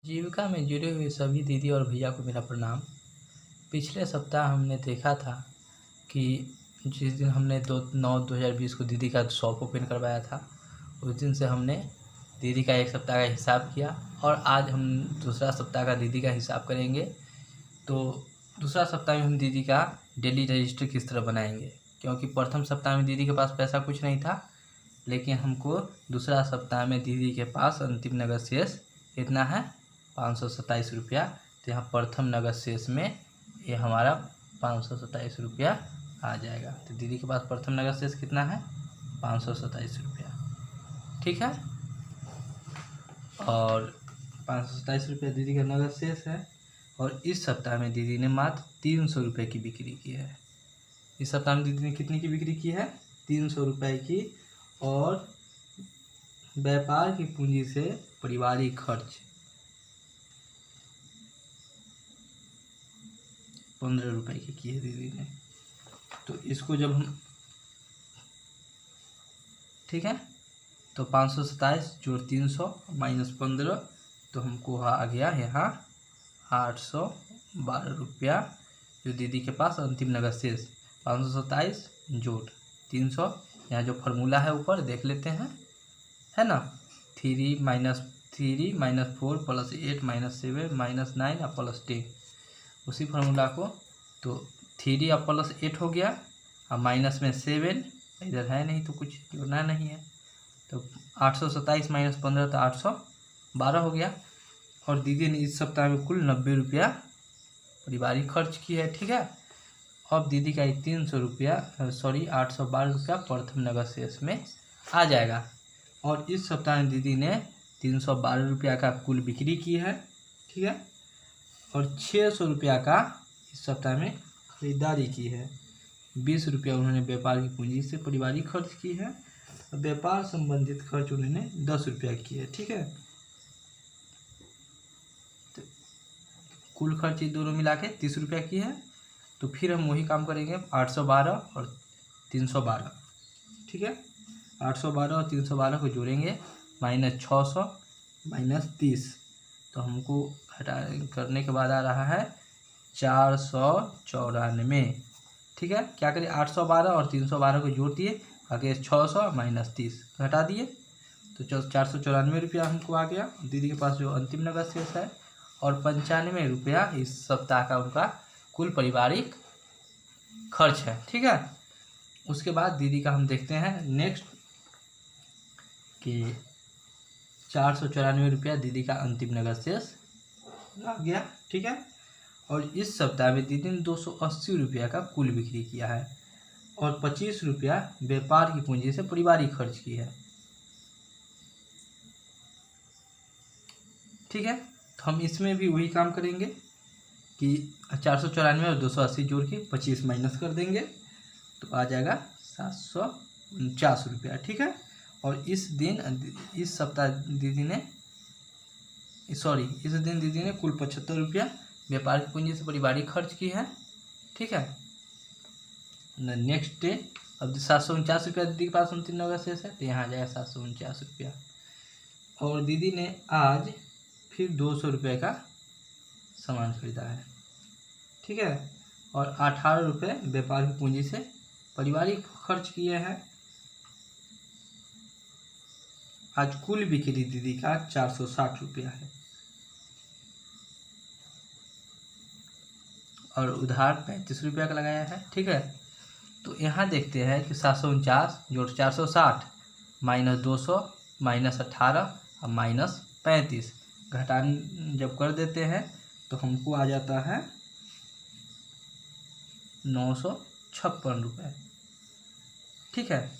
जीविका में जुड़े हुए सभी दीदी और भैया को मेरा प्रणाम। पिछले सप्ताह हमने देखा था कि जिस दिन हमने 2/9/2020 को दीदी का शॉप ओपन करवाया था, उस दिन से हमने दीदी का एक सप्ताह का हिसाब किया और आज हम दूसरा सप्ताह का दीदी का हिसाब करेंगे। तो दूसरा सप्ताह में हम दीदी का डेली रजिस्टर किस तरह बनाएंगे, क्योंकि प्रथम सप्ताह में दीदी के पास पैसा कुछ नहीं था, लेकिन हमको दूसरा सप्ताह में दीदी के पास अंतिम नगद शेष कितना है, 527 रुपया। तो यहाँ प्रथम नगद शेष में ये हमारा 527 रुपया आ जाएगा। तो दीदी के पास प्रथम नगद शेष कितना है, 527 रुपया। ठीक है, और 527 रुपया दीदी का नगद शेष है। और इस सप्ताह में दीदी ने मात्र 300 रुपये की बिक्री की है। इस सप्ताह में दीदी ने कितनी की बिक्री की है, 300 रुपये की। और व्यापार की पूंजी से पारिवारिक खर्च 15 रुपये की है दीदी ने। तो इसको जब हम, ठीक है, तो 527 जोड़ 300 माइनस 15, तो हमको आ गया यहाँ 812 रुपया, जो दीदी के पास अंतिम नगद शेष 527 जोड़ 300। यहाँ जो फार्मूला है ऊपर देख लेते हैं, है ना, 3 - 4 + 8 - 7 - 9 और +10, उसी फार्मूला को। तो 3 और +8 हो गया, और माइनस में 7 इधर है नहीं तो कुछ जोड़ना नहीं है, तो 827 - 15 तो 812 हो गया। और दीदी ने इस सप्ताह में कुल 90 रुपया पारिवारिक खर्च की है। ठीक है, अब दीदी का 300 रुपया 812 रुपया प्रथम नगद शेष में आ जाएगा। और इस सप्ताह में दीदी ने 312 रुपया का कुल बिक्री की है। ठीक है, और 600 रुपया का इस सप्ताह में खरीदारी की है। 20 रुपया उन्होंने व्यापार की पूंजी से पारिवारिक खर्च की है, और व्यापार संबंधित खर्च उन्होंने 10 रुपया की है। ठीक है, तो कुल खर्च दोनों मिला के 30 रुपया की है। तो फिर हम वही काम करेंगे, 812 और 312। ठीक है, 812 और 312 को जोड़ेंगे, -600 - 30, तो हमको हटा करने के बाद आ रहा है 494। ठीक है, क्या करिए, 812 और 312 को जोड़ दिए, आगे 600 - 30 घटा दिए, तो 494 रुपया हमको आ गया। दीदी के पास जो अंतिम नगद शेष है, और 95 रुपया इस सप्ताह का उनका कुल पारिवारिक खर्च है। ठीक है, उसके बाद दीदी का हम देखते हैं नेक्स्ट कि 494 रुपया दीदी का अंतिम नगद शेष आ गया। ठीक है, और इस सप्ताह में दीदी ने 280 रुपया का कुल बिक्री किया है, और 25 रुपया व्यापार की पूंजी से पारिवारिक खर्च की है। ठीक है, तो हम इसमें भी वही काम करेंगे कि 494 और 280 जोड़ के 25 माइनस कर देंगे, तो आ जाएगा 749 रुपया। ठीक है, और इस सप्ताह दीदी ने इस दिन दीदी ने कुल 75 रुपया व्यापार की पूंजी से पारिवारिक खर्च की है। ठीक है, नेक्स्ट डे अब 749 रुपया दीदी के पास अंतिम नगद शेष है, तो यहाँ आ जाएगा 749 रुपया। और दीदी ने आज फिर 200 रुपये का सामान खरीदा है। ठीक है, और 18 रुपये व्यापार की पूंजी से पारिवारिक खर्च किए हैं। आज कुल बिक्री दीदी का 460 रुपया है, और उधार 35 रुपया का लगाया है। ठीक है, तो यहाँ देखते हैं कि 749 जोड़ 460 - 200 - 18 और -35 घटान जब कर देते हैं, तो हमको आ जाता है 956 रुपये। ठीक है,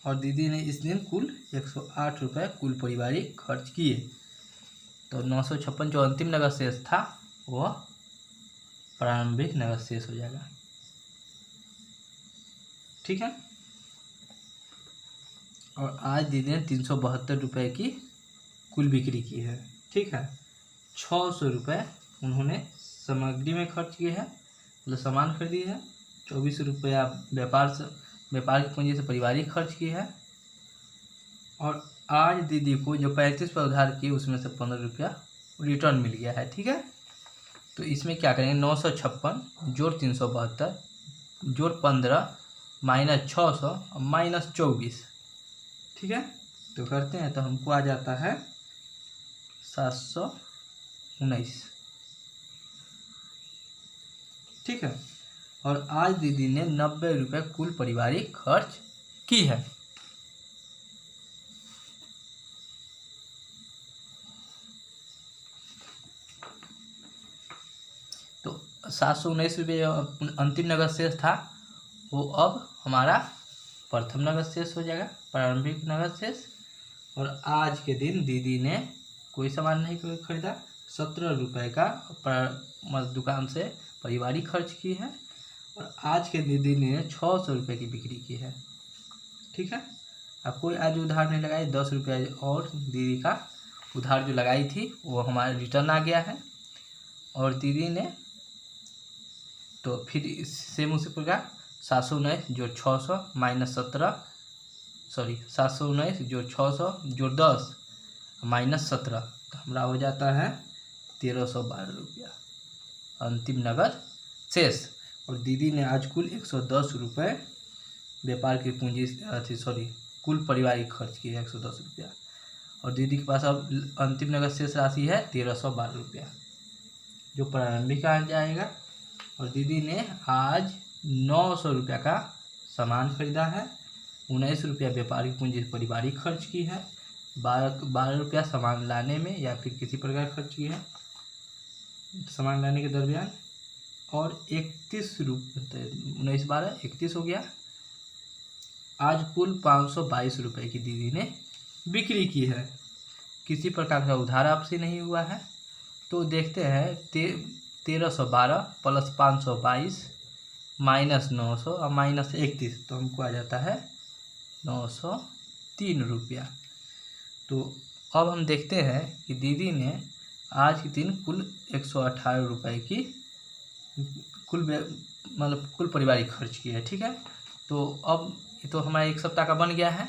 और दीदी ने इस दिन कुल 108 रुपये कुल पारिवारिक खर्च किए। तो 956 जो अंतिम नगद शेष था, वह प्रारंभिक नगद शेष हो जाएगा। ठीक है, और आज दीदी ने 372 रुपये की कुल बिक्री की है। ठीक है, 600 रुपये उन्होंने सामग्री में खर्च किए हैं, मतलब सामान खरीदी है। 24 रुपया व्यापार की पूंजी से पारिवारिक खर्च की है। और आज दीदी को जो 35 पर उधार किए, उसमें से 15 रुपया रिटर्न मिल गया है। ठीक है, तो इसमें क्या करेंगे, 956 जोड़ 372 जोड़ 15 माइनस 600 माइनस 24। ठीक है, तो करते हैं तो हमको आ जाता है 719। ठीक है, और आज दीदी ने 90 रुपये कुल पारिवारिक खर्च की है। तो 719 रुपये अंतिम नगद शेष था, वो अब हमारा प्रथम नगद शेष हो जाएगा, प्रारंभिक नगद शेष। और आज के दिन दीदी ने कोई सामान नहीं खरीदा, 17 रुपये का दुकान से पारिवारिक खर्च की है। और आज के दीदी ने 600 रुपये की बिक्री की है। ठीक है, अब कोई आज उधार नहीं लगाई, 10 रुपये और दीदी का उधार जो लगाई थी वो हमारा रिटर्न आ गया है। और दीदी ने तो फिर सेम उसी प्रकार 719 जोड़ 600 माइनस 17 719 जोड़ 600 जोड़ 10 माइनस 17, तो हमारा हो जाता है 1312 रुपया अंतिम नगद शेष। और दीदी ने आज कुल 110 रुपये व्यापार की पूंजी कुल पारिवारिक खर्च की है 110 रुपया। और दीदी के पास अब अंतिम नगद शेष राशि है 1312 रुपया जो प्रारंभिक आ जाएगा। और दीदी ने आज 900 रुपया का सामान खरीदा है, 19 रुपया व्यापारिक पूंजी पारिवारिक खर्च की है, 12 रुपया सामान लाने में या फिर किसी प्रकार खर्च की है सामान लाने के दरमियान। और 31 रुपये 19 12 31 हो गया। आज कुल 522 रुपये की दीदी ने बिक्री की है, किसी प्रकार का उधार आपसी नहीं हुआ है। तो देखते हैं 1312 प्लस 522 माइनस 900 और माइनस 31, तो हमको आ जाता है 903 रुपया। तो अब हम देखते हैं कि दीदी ने आज के दिन कुल 118 रुपये की कुल पारिवारिक खर्च की है। ठीक है, तो अब ये तो हमारा एक सप्ताह का बन गया है।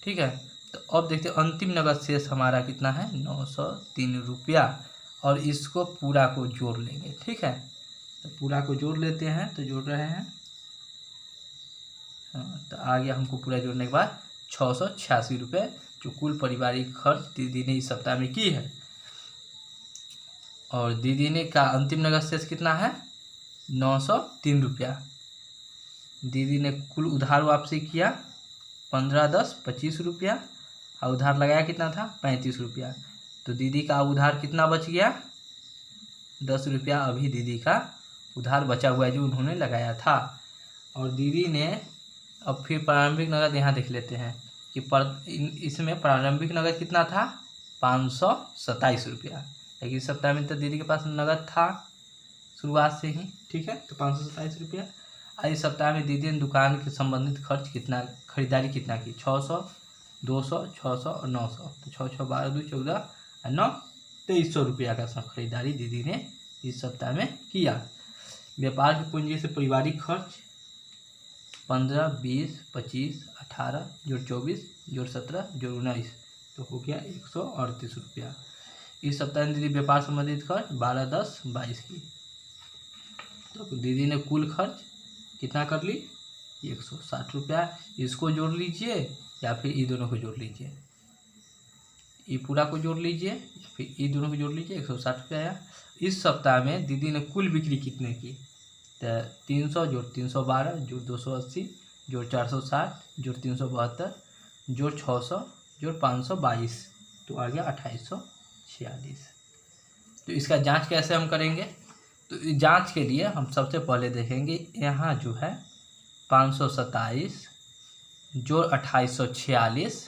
ठीक है, तो अब देखते हैं अंतिम नगद शेष हमारा कितना है, 903 रुपया। और इसको पूरा को जोड़ लेंगे। ठीक है, तो पूरा को जोड़ लेते हैं, तो जोड़ रहे हैं। हाँ, तो आ गया हमको पूरा जोड़ने के बाद 686 रुपये जो कुल पारिवारिक खर्च दीदी ने इस सप्ताह में की है। और दीदी ने का अंतिम नगद शेष कितना है, 903 रुपया। दीदी ने कुल उधार वापसी किया 15 10 25 रुपया, और उधार लगाया कितना था, 35 रुपया। तो दीदी का उधार कितना बच गया, 10 रुपया अभी दीदी का उधार बचा हुआ है जो उन्होंने लगाया था। और दीदी ने अब फिर प्रारंभिक नगद यहाँ देख लेते हैं कि इसमें प्रारंभिक नगद कितना था, 527 रुपया। लेकिन इस सप्ताह में तो दीदी के पास नगद था शुरुआत से ही। ठीक है, तो 527 रुपया। आज इस सप्ताह में दीदी ने दुकान के संबंधित खर्च कितना, खरीदारी कितना की, 600 200 600 और 900, तो 6 6 12 2 14 और 9 2300 रुपया का खरीदारी दीदी ने इस सप्ताह में किया। व्यापार की पूंजी से पारिवारिक खर्च 15 20 25 18 जोड़ 24 जोड़ 17 जोड़ 19, तो हो गया 138 रुपया। इस सप्ताह में दीदी व्यापार संबंधित खर्च 12 10 22 की। तो दीदी ने कुल खर्च कितना कर ली, 160 रुपया। इसको जोड़ लीजिए या फिर ये दोनों को जोड़ लीजिए, ये पूरा को जोड़ लीजिए फिर ये दोनों को जोड़ लीजिए, 160 रुपया आया। इस सप्ताह में दीदी ने कुल बिक्री कितने की, तो 300 जोड़ 312 जोड़ 280 जोड़ 460 जोड़ 372 जोड़ 600 जोड़ 522, तो आ गया 2846। तो इसका जांच कैसे हम करेंगे, तो जांच के लिए हम सबसे पहले देखेंगे यहाँ जो है 527 जोड़ 2846,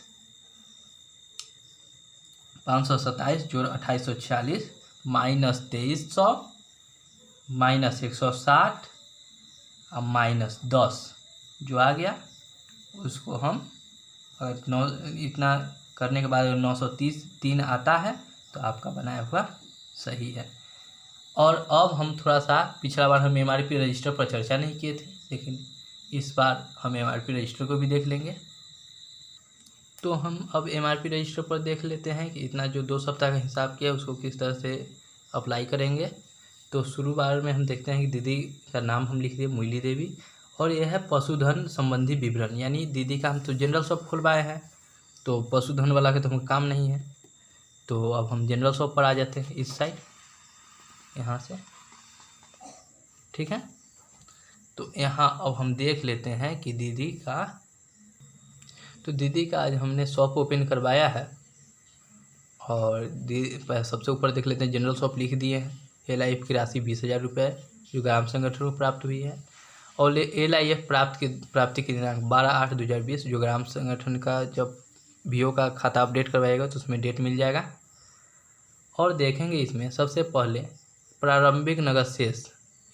527 जोड़ 2846 माइनस 2300 माइनस 160 और माइनस 10 जो आ गया, उसको हम इतना करने के बाद 933 आता है, तो आपका बनाया हुआ सही है। और अब हम थोड़ा सा, पिछला बार हम MRP रजिस्टर पर चर्चा नहीं किए थे, लेकिन इस बार हम MRP रजिस्टर को भी देख लेंगे। तो हम अब MRP रजिस्टर पर देख लेते हैं कि इतना जो 2 सप्ताह का हिसाब किया उसको किस तरह से अप्लाई करेंगे। तो शुरू बार में हम देखते हैं कि दीदी का नाम हम लिख दिए मुरली देवी, और यह है पशुधन संबंधी विवरण, यानी दीदी का हम तो जनरल शॉप खुलवाए हैं, तो पशुधन वाला का तो हम काम नहीं है। तो अब हम जनरल शॉप पर आ जाते हैं इस साइड, यहाँ से, ठीक है। तो यहाँ अब हम देख लेते हैं कि दीदी का आज हमने शॉप ओपन करवाया है, और सबसे ऊपर देख लेते हैं जनरल शॉप लिख दिए हैं। LIF की राशि 20,000 रुपये जो ग्राम संगठन को प्राप्त हुई है, और LIF प्राप्ति की दिनांक 12/8/2020 जो ग्राम संगठन का जब VO का खाता अपडेट करवाएगा तो उसमें डेट मिल जाएगा। और देखेंगे इसमें सबसे पहले प्रारंभिक नगद शेष,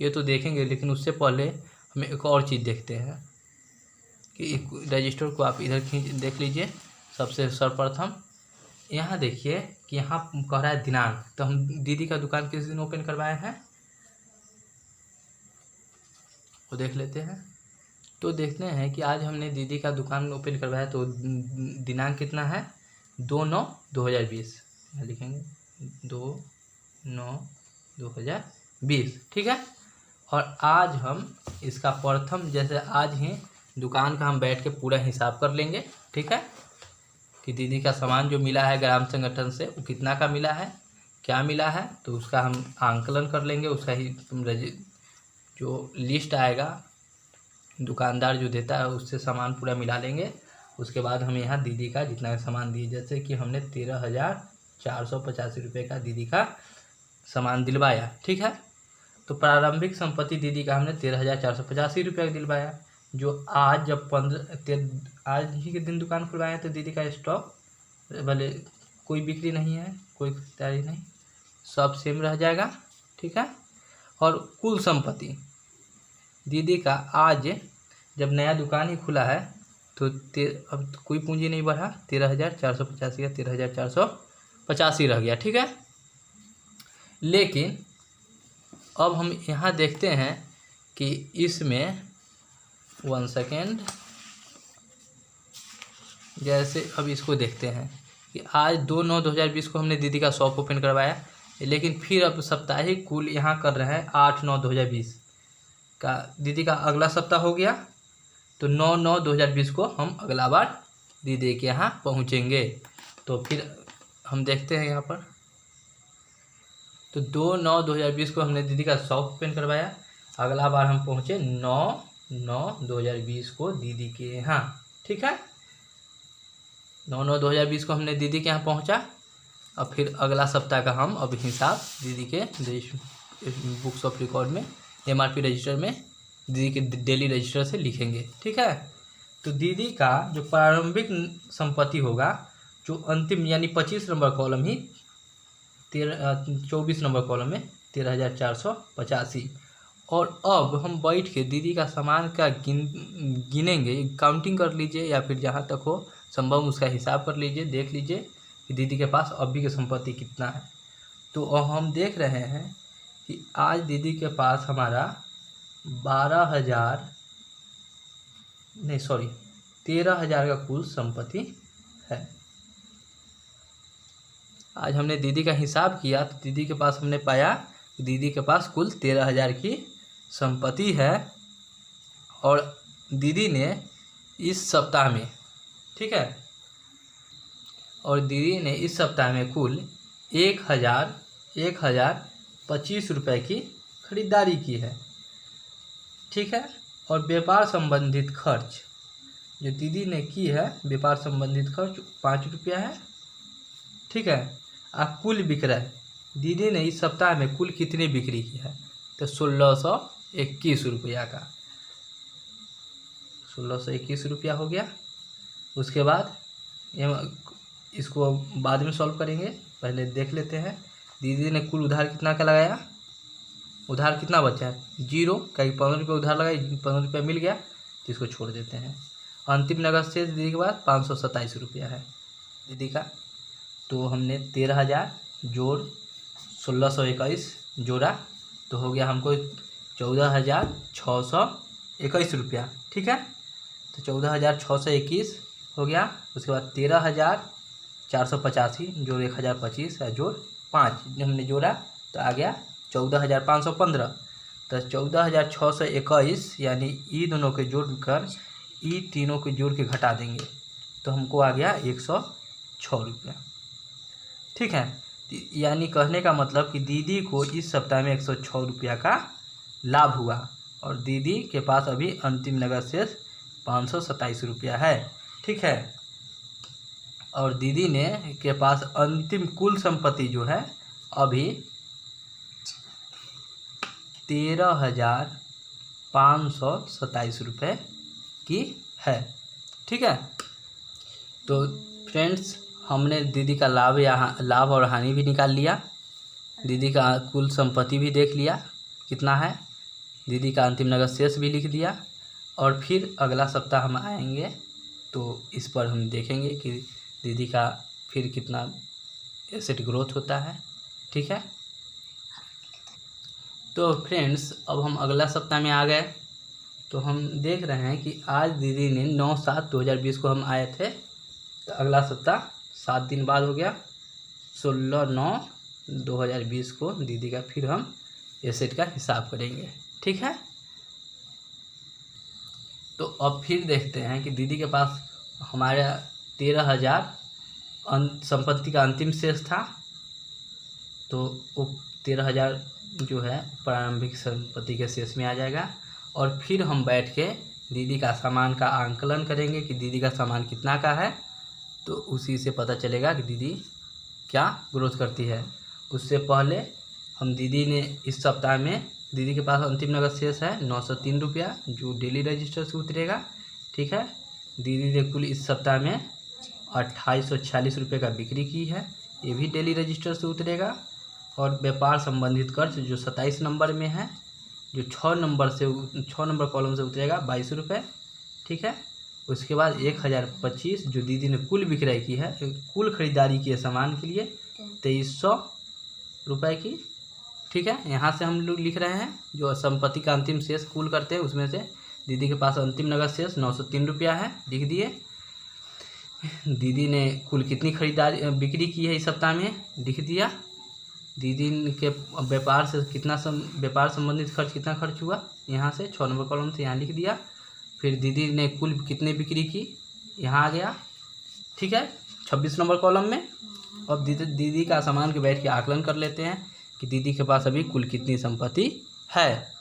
ये तो देखेंगे, लेकिन उससे पहले हमें एक और चीज़ देखते हैं कि रजिस्टर को आप इधर खींच देख लीजिए। सबसे सर्वप्रथम यहाँ देखिए कि यहाँ कह रहा है दिनांक, तो हम दीदी का दुकान किस दिन ओपन करवाए हैं वो देख लेते हैं। तो देखते हैं कि आज हमने दीदी का दुकान ओपन करवाया, तो दिनांक कितना है 2/9/2020, यहाँ लिखेंगे 2/9/2020, ठीक है। और आज हम इसका प्रथम, जैसे आज ही दुकान का हम बैठ के पूरा हिसाब कर लेंगे, ठीक है, कि दीदी का सामान जो मिला है ग्राम संगठन से वो कितना का मिला है, क्या मिला है, तो उसका हम आंकलन कर लेंगे। उसका ही जो लिस्ट आएगा दुकानदार जो देता है उससे सामान पूरा मिला लेंगे। उसके बाद हम यहाँ दीदी का जितना सामान दिए, जैसे कि हमने 13,485 रुपये का दीदी का सामान दिलवाया, ठीक है। तो प्रारंभिक संपत्ति दीदी का हमने 13,485 रुपये का दिलवाया, जो आज जब आज ही के दिन दुकान खुलवाए तो दीदी का स्टॉक भले कोई बिक्री नहीं है, कोई तैयारी नहीं, सब सेम रह जाएगा, ठीक है। और कुल संपत्ति दीदी का आज जब नया दुकान ही खुला है तो अब कोई पूंजी नहीं बढ़ा, 13,485 का 13,485 रह गया, ठीक है। लेकिन अब हम यहाँ देखते हैं कि इसमें 1 सेकेंड, जैसे अब इसको देखते हैं कि आज 2/9/2020 को हमने दीदी का शॉप ओपन करवाया, लेकिन फिर अब साप्ताहिक कुल यहाँ कर रहे हैं 8/9/2020 का, दीदी का अगला सप्ताह हो गया, तो 9/9/2020 को हम अगला बार दीदी के यहाँ पहुँचेंगे। तो फिर हम देखते हैं यहाँ पर, तो 2/9/2020 को हमने दीदी का शॉप ओपन करवाया, अगला बार हम पहुँचे 9/9/2020 को दीदी के यहाँ, ठीक है। 9/9/2020 को हमने दीदी के यहाँ पहुँचा, अब फिर अगला सप्ताह का हम अब हिसाब दीदी के बुक्स ऑफ रिकॉर्ड में MRP रजिस्टर में दीदी के डेली रजिस्टर से लिखेंगे, ठीक है। तो दीदी का जो प्रारंभिक संपत्ति होगा, जो अंतिम यानी 25 नंबर कॉलम ही 24 नंबर कॉलम में 13,485, और अब हम बैठ के दीदी का सामान का गिनेंगे, काउंटिंग कर लीजिए या फिर जहाँ तक हो संभव उसका हिसाब कर लीजिए, देख लीजिए कि दीदी के पास अभी की संपत्ति कितना है। तो हम देख रहे हैं कि आज दीदी के पास हमारा 13,000 का कुल संपत्ति है। आज हमने दीदी का हिसाब किया तो दीदी के पास हमने पाया कि दीदी के पास कुल 13,000 की संपत्ति है, और दीदी ने इस सप्ताह में, ठीक है, और दीदी ने इस सप्ताह में कुल 1,025 रुपये की खरीदारी की है, ठीक है। और व्यापार संबंधित खर्च जो दीदी ने की है, व्यापार संबंधित खर्च 5 रुपया है, ठीक है। अब कुल विक्रय दीदी ने इस सप्ताह में कुल कितनी बिक्री की है, तो 1,621 रुपया का, 1,621 रुपया हो गया। उसके बाद इसको बाद में सॉल्व करेंगे, पहले देख लेते हैं दीदी ने कुल उधार कितना का लगाया, उधार कितना बचा है 0, कहीं 15 रुपये उधार लगाई, 15 रुपये मिल गया तो इसको छोड़ देते हैं। अंतिम नगद शेष दीदी के बाद 527 रुपया है दीदी का। तो हमने 13,000 जोड़ 1,621 जोड़ा तो हो गया हमको 14,621 रुपया, ठीक है। तो 14,621 हो गया। उसके बाद 13,485 जोड़ 1,025 जोड़ 5 हमने जोड़ा तो आ गया 14,515। तो 14,621 यानी ई दोनों के जोड़कर ई तीनों के जोड़ के घटा देंगे तो हमको आ गया 106 रुपया। ठीक है, यानी कहने का मतलब कि दीदी को इस सप्ताह में 106 रुपया का लाभ हुआ और दीदी के पास अभी अंतिम नगद शेष 527 रुपया है। ठीक है, और दीदी ने के पास अंतिम कुल संपत्ति जो है अभी 13,527 रुपये की है। ठीक है, तो फ्रेंड्स हमने दीदी का लाभ और हानि भी निकाल लिया, दीदी का कुल संपत्ति भी देख लिया कितना है, दीदी का अंतिम नगद शेष भी लिख दिया। और फिर अगला सप्ताह हम आएंगे तो इस पर हम देखेंगे कि दीदी का फिर कितना एसेट ग्रोथ होता है। ठीक है, तो फ्रेंड्स अब हम अगला सप्ताह में आ गए तो हम देख रहे हैं कि आज दीदी ने 9/7/2020 को हम आए थे तो अगला सप्ताह 7 दिन बाद हो गया 16/9/2020 को दीदी का फिर हम एसेट का हिसाब करेंगे। ठीक है, तो अब फिर देखते हैं कि दीदी के पास हमारा 13,000 संपत्ति का अंतिम शेष था तो वो 13,000 जो है प्रारंभिक संपत्ति के शेष में आ जाएगा। और फिर हम बैठ के दीदी का सामान का आंकलन करेंगे कि दीदी का सामान कितना का है तो उसी से पता चलेगा कि दीदी क्या ग्रोथ करती है। उससे पहले हम दीदी ने इस सप्ताह में दीदी के पास अंतिम नगद शेष है 903 रुपया जो डेली रजिस्टर से उतरेगा। ठीक है, दीदी ने कुल इस सप्ताह में 2846 रुपये का बिक्री की है, ये भी डेली रजिस्टर से उतरेगा। और व्यापार संबंधित खर्च जो 27 नंबर में है जो 6 नंबर कॉलम से उतरेगा 22 रुपये। ठीक है, उसके बाद 1,025 जो दीदी ने कुल विक्रय की है, कुल खरीदारी की है सामान के लिए 2300 रुपये की। ठीक है, यहाँ से हम लोग लिख रहे हैं जो संपत्ति का अंतिम शेष कुल करते हैं उसमें से दीदी के पास अंतिम नगद शेष 903 रुपया है, लिख दिए। दीदी ने कुल कितनी खरीदारी बिक्री की है इस सप्ताह में, लिख दिया। दीदी के व्यापार से कितना व्यापार संबंधित खर्च कितना खर्च हुआ, यहाँ से 6 नंबर कॉलम से यहाँ लिख दिया। फिर दीदी ने कुल कितने बिक्री की, यहाँ आ गया। ठीक है, 26 नंबर कॉलम में। अब दीदी का सामान के बैठ के आकलन कर लेते हैं कि दीदी के पास अभी कुल कितनी संपत्ति है।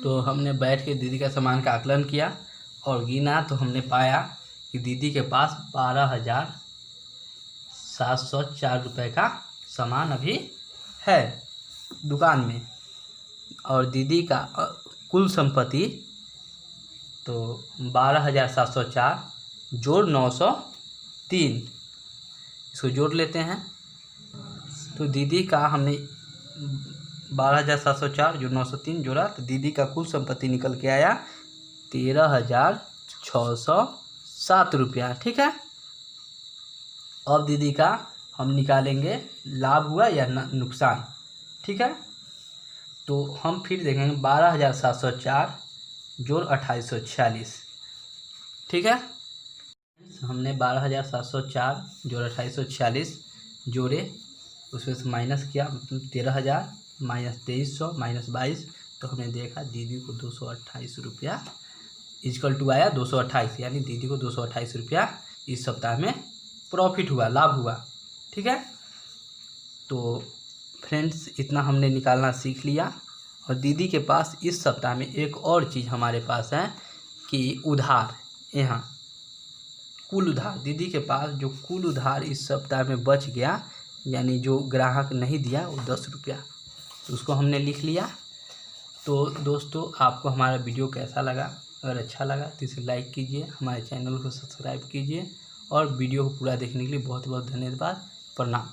तो हमने बैठ के दीदी का सामान का आकलन किया और गिना तो हमने पाया कि दीदी के पास 12,704 रुपये का सामान अभी है दुकान में। और दीदी का कुल संपत्ति तो 12,704 जोड़ 903, इसको जोड़ लेते हैं। तो दीदी का हमने 12,704 जो 903 जोड़ा तो दीदी का कुल संपत्ति निकल के आया 13,607 रुपया। ठीक है, अब दीदी का हम निकालेंगे लाभ हुआ या नुकसान। ठीक है, तो हम फिर देखेंगे 12,704 जोड़ 2846। ठीक है, हमने 12,704 जोड़ 2846 जोड़े, उसमें से माइनस किया 13,000 माइनस 2300 माइनस 22 तो हमने देखा दीदी को 228 रुपया इक्वल टू आया 228, यानी दीदी को 228 रुपया इस सप्ताह में प्रॉफिट हुआ, लाभ हुआ। ठीक है, तो फ्रेंड्स इतना हमने निकालना सीख लिया। और दीदी के पास इस सप्ताह में एक और चीज़ हमारे पास है कि उधार, यहाँ कुल उधार दीदी के पास जो कुल उधार इस सप्ताह में बच गया यानी जो ग्राहक नहीं दिया वो 10 रुपया, तो उसको हमने लिख लिया। तो दोस्तों आपको हमारा वीडियो कैसा लगा, अगर अच्छा लगा तो इसे लाइक कीजिए, हमारे चैनल को सब्सक्राइब कीजिए और वीडियो को पूरा देखने के लिए बहुत बहुत धन्यवाद। प्रणाम।